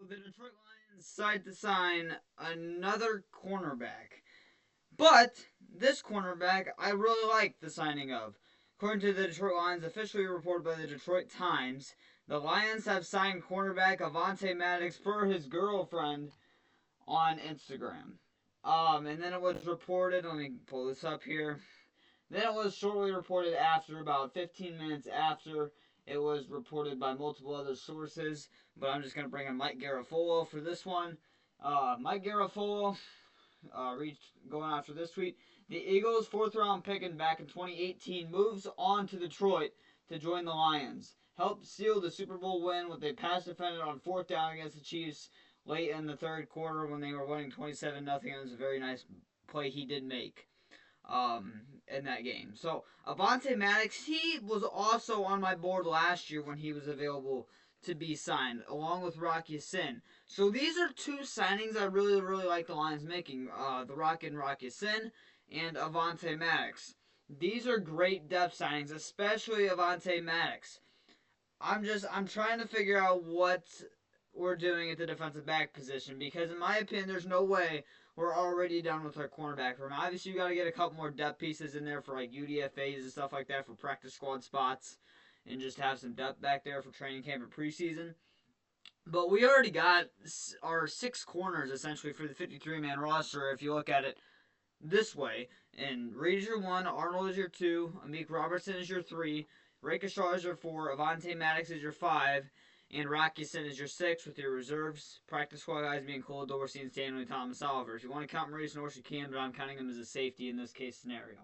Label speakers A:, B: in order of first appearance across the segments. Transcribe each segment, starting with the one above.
A: The Detroit Lions decide to sign another cornerback. But this cornerback I really like the signing of. According to the Detroit Lions, officially reported by the Detroit Times, the Lions have signed cornerback Avonte Maddox per his girlfriend on Instagram. And then it was reported, let me pull this up here. Then it was shortly reported after, about 15 minutes after, it was reported by multiple other sources. But I'm just going to bring in Mike Garafolo for this one. Mike Garafolo reached going after this tweet. The Eagles' fourth round pick back in 2018 moves on to Detroit to join the Lions. Helped seal the Super Bowl win with a pass defended on fourth down against the Chiefs late in the third quarter when they were winning 27-0. It was a very nice play he did make in that game. So Avonte Maddox, he was also on my board last year when he was available to be signed, along with Rocky Sin. So these are two signings I really, really like the Lions making. The Rock and Rocky Sin and Avonte Maddox. These are great depth signings, especially Avonte Maddox. I'm trying to figure out what we're doing at the defensive back position because in my opinion there's no way we're already done with our cornerback room. Obviously you got to get a couple more depth pieces in there for like UDFAs and stuff like that for practice squad spots and just have some depth back there for training camp and preseason. But we already got our 6 corners essentially for the 53-man roster if you look at it this way. And Reed is your 1, Arnold is your 2, Amik Robertson is your 3, Ray Shaw is your 4, Avonte Maddox is your 5, and Rocky Sin is your 6 with your reserves. Practice squad guys being Cole Dorsey and Stanley Thomas Oliver. If you want to count Maurice Norris, you can, but I'm counting him as a safety in this case scenario.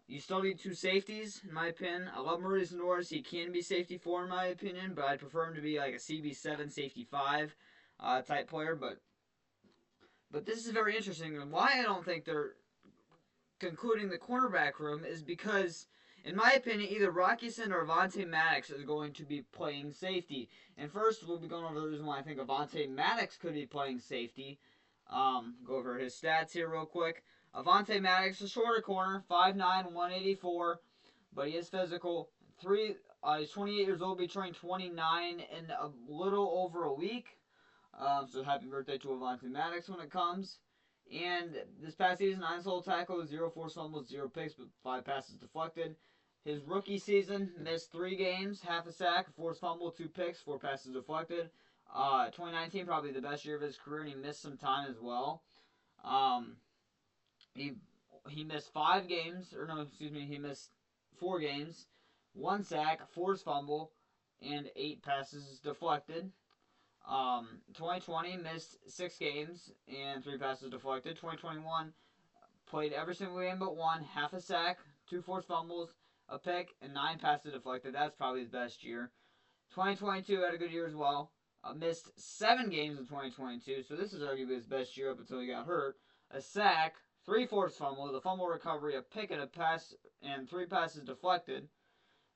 A: You still need 2 safeties, in my opinion. I love Maurice Norris. He can be safety 4, in my opinion, but I'd prefer him to be like a CB7, safety 5 type player. But this is very interesting. And why I don't think they're concluding the cornerback room is because, in my opinion, either Rockison or Avonte Maddox is going to be playing safety. And first, we'll be going over the reason why I think Avonte Maddox could be playing safety. Go over his stats here real quick. Avonte Maddox, a shorter corner, 5'9", 184, but he is physical. He's 28 years old, be turning 29 in a little over a week. So happy birthday to Avonte Maddox when it comes. And this past season, 9 solo tackles, 0 forced fumbles, 0 picks, but 5 passes deflected. His rookie season, missed 3 games, half a sack, forced fumble, 2 picks, 4 passes deflected. 2019, probably the best year of his career, and he missed some time as well. He missed 5 games, or no, excuse me, he missed 4 games, 1 sack, forced fumble, and 8 passes deflected. 2020 missed 6 games and 3 passes deflected. 2021 played every single game but 1, half a sack, 2 forced fumbles, a pick, and 9 passes deflected. That's probably his best year. 2022 had a good year as well. Missed 7 games in 2022, so this is arguably his best year up until he got hurt. A sack, 3 forced fumbles, a fumble recovery, a pick, and a pass, and 3 passes deflected.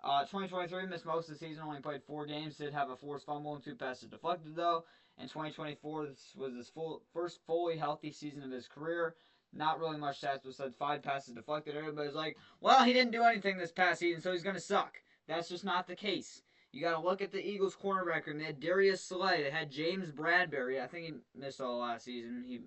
A: 2023 missed most of the season, only played 4 games, did have a forced fumble and 2 passes deflected though. And 2024, this was his first fully healthy season of his career. Not really much stats besides 5 passes deflected. Everybody's like, well, he didn't do anything this past season, so he's going to suck. That's just not the case. You got to look at the Eagles cornerback room. They had Darius Slay. They had James Bradbury. I think he missed all last season. He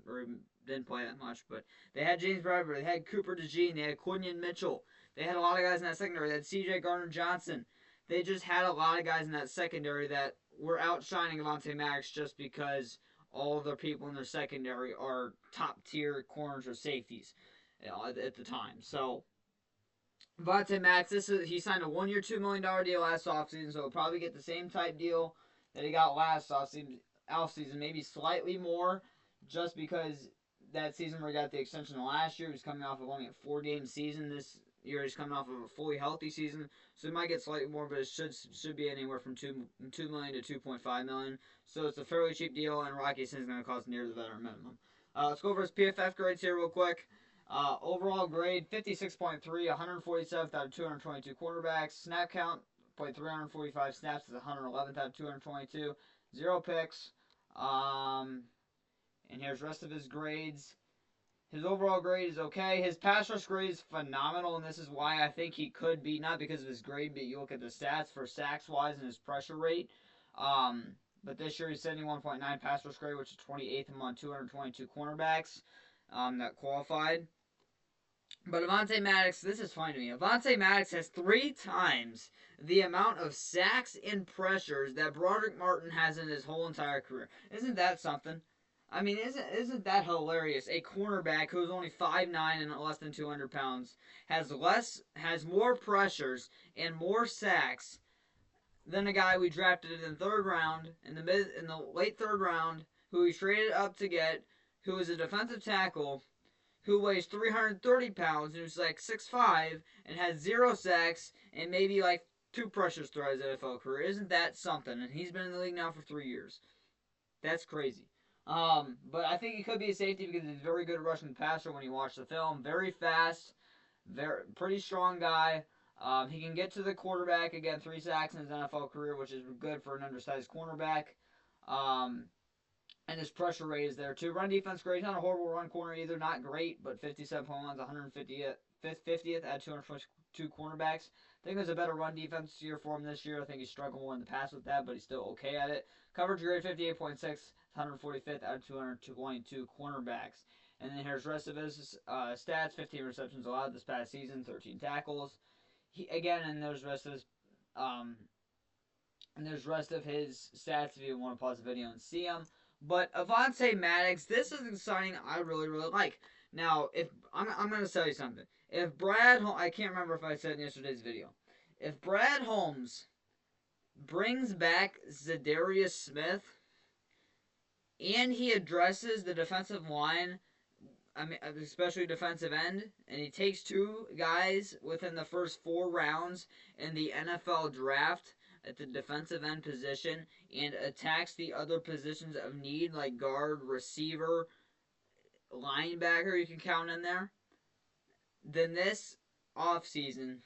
A: didn't play that much, but they had James Bradbury. They had Cooper DeJean. They had Quinion Mitchell. They had a lot of guys in that secondary. They had C.J. Gardner-Johnson. They just had a lot of guys in that secondary that were outshining Avonte Maddox just because all of their people in their secondary are top-tier corners or safeties at the time. So, Avonte Maddox, he signed a 1-year, $2 million deal last offseason, so he'll probably get the same type deal that he got last offseason, maybe slightly more, just because that season where he got the extension last year, he was coming off of only a 4-game season. This year he's coming off of a fully healthy season, so he might get slightly more, but it should be anywhere from $2 million to $2.5 million. So it's a fairly cheap deal, and Rocky Sin is going to cost near the veteran minimum. Let's go over his PFF grades here real quick. Overall grade 56.3, 147th out of 222 quarterbacks. Snap count, played 345 snaps, is 111th out of 222. 0 picks. And here's the rest of his grades. His overall grade is okay. His pass rush grade is phenomenal, and this is why I think he could be, not because of his grade, but you look at the stats for sacks-wise and his pressure rate. But this year he's 71.9 pass rush grade, which is 28th among 222 cornerbacks that qualified. But Avonte Maddox, this is funny to me. Avonte Maddox has 3 times the amount of sacks and pressures that Broderick Martin has in his whole entire career. Isn't that something? I mean, isn't that hilarious? A cornerback who's only 5'9" and less than 200 pounds has more pressures and more sacks than a guy we drafted in the third round, in the late third round, who we traded up to get, who is a defensive tackle, who weighs 330 pounds and who's like 6'5" and has 0 sacks and maybe like 2 pressures throughout his NFL career. Isn't that something? And he's been in the league now for 3 years. That's crazy. But I think he could be a safety because he's very good at rushing the passer when you watch the film. Very fast, pretty strong guy. He can get to the quarterback. Again, 3 sacks in his NFL career, which is good for an undersized cornerback. And his pressure rate is there too. Run defense great. He's not a horrible run corner either. Not great, but 57.1 is 150th at 222 cornerbacks. I think there's a better run defense year for him this year. I think he's struggled more in the past with that, but he's still okay at it. Coverage grade 58.6, 145th out of 222 cornerbacks. And then here's the rest of his stats: 15 receptions allowed this past season, 13 tackles. And there's the rest of his stats if you want to pause the video and see them. But Avonte Maddox, this is a signing I really, really like. Now, if I'm going to tell you something. If I can't remember if I said in yesterday's video. If Brad Holmes brings back Zadarius Smith and he addresses the defensive line, especially defensive end, and he takes 2 guys within the first 4 rounds in the NFL draft at the defensive end position and attacks the other positions of need like guard, receiver, linebacker you can count in there, then this offseason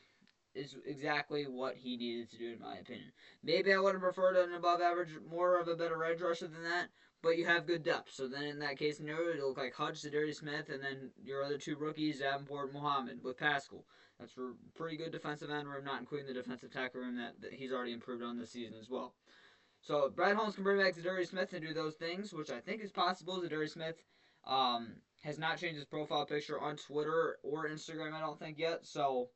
A: is exactly what he needed to do in my opinion. Maybe I would have preferred an above average, more of a better edge rusher than that, but you have good depth. So then in that case, it'll look like Hutch, Zadarius Smith, and then your other 2 rookies, Davenport and Muhammad with Pascal. That's for pretty good defensive end room, not including the defensive tackle room that he's already improved on this season as well. So Brad Holmes can bring back Zadarius Smith and do those things, which I think is possible. Zadarius Smith has not changed his profile picture on Twitter or Instagram, I don't think, yet. So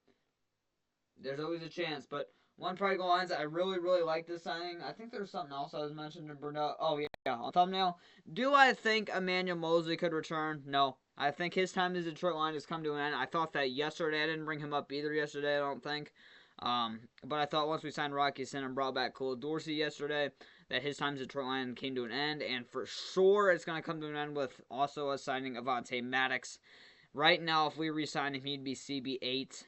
A: there's always a chance. But one practical lines, I really, really like this signing. I think there's something else I was mentioning in Burnell. Oh, yeah, on thumbnail. Do I think Emmanuel Moseley could return? No. I think his time as a Detroit Lion has come to an end. I thought that yesterday. I didn't bring him up either yesterday, I don't think. But I thought once we signed Rocky Sin and brought back Cole Dorsey yesterday, that his time as a Detroit Lion came to an end. And for sure, it's going to come to an end with also a signing of Avonte Maddox. Right now, if we re-sign him, he'd be CB8.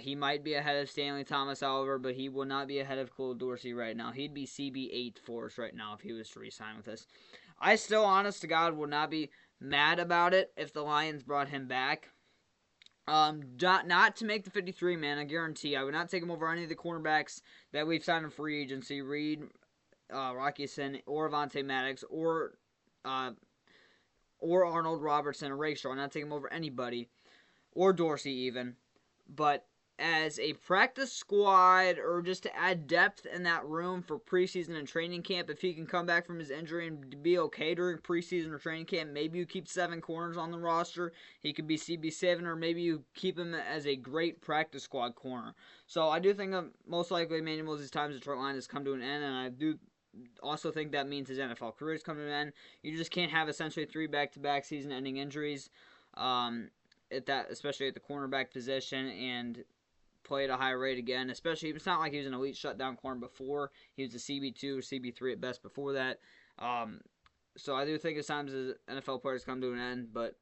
A: He might be ahead of Stanley Thomas, however, but he will not be ahead of Cole Dorsey right now. He'd be CB8 for us right now if he was to re-sign with us. I still, honest to God, would not be mad about it if the Lions brought him back. Not to make the 53 man, I guarantee. I would not take him over any of the cornerbacks that we've signed in free agency. Reed, Rocky Sin, or Avonte Maddox, or Arnold Robertson or Rakestraw. I'm not taking him over anybody, or Dorsey even. But as a practice squad or just to add depth in that room for preseason and training camp, if he can come back from his injury and be okay during preseason or training camp, maybe you keep 7 corners on the roster. He could be CB7, or maybe you keep him as a great practice squad corner. So I do think most likely Emmanuel Moseley's time as a Detroit Lion has come to an end, and I do also think that means his NFL career has come to an end. You just can't have essentially 3 back-to-back season-ending injuries. Especially at the cornerback position, and play at a high rate again. Especially, it's not like he was an elite shutdown corner before. He was a CB2 or CB3 at best before that. So I do think his time as an NFL player has come to an end. But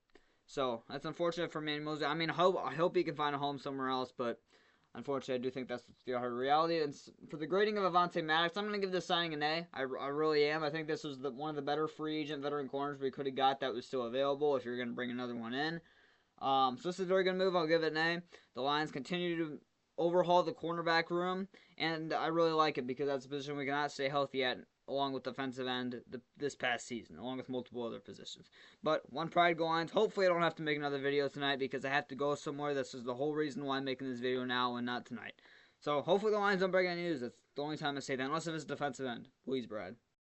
A: so that's unfortunate for Emmanuel Moseley. I mean, I hope he can find a home somewhere else. But unfortunately, I do think that's the hard reality. And for the grading of Avonte Maddox, I'm going to give this signing an A. I really am. I think this was one of the better free agent veteran corners we could have got that was still available if you're going to bring another one in. So this is a very good move. I'll give it an A. The Lions continue to overhaul the cornerback room, and I really like it because that's a position we cannot stay healthy at, along with defensive end this past season, along with multiple other positions. But one pride go Lions. Hopefully I don't have to make another video tonight because I have to go somewhere. This is the whole reason why I'm making this video now and not tonight. So hopefully the Lions don't break any news. That's the only time I say that, unless if it's defensive end. Please, Brad.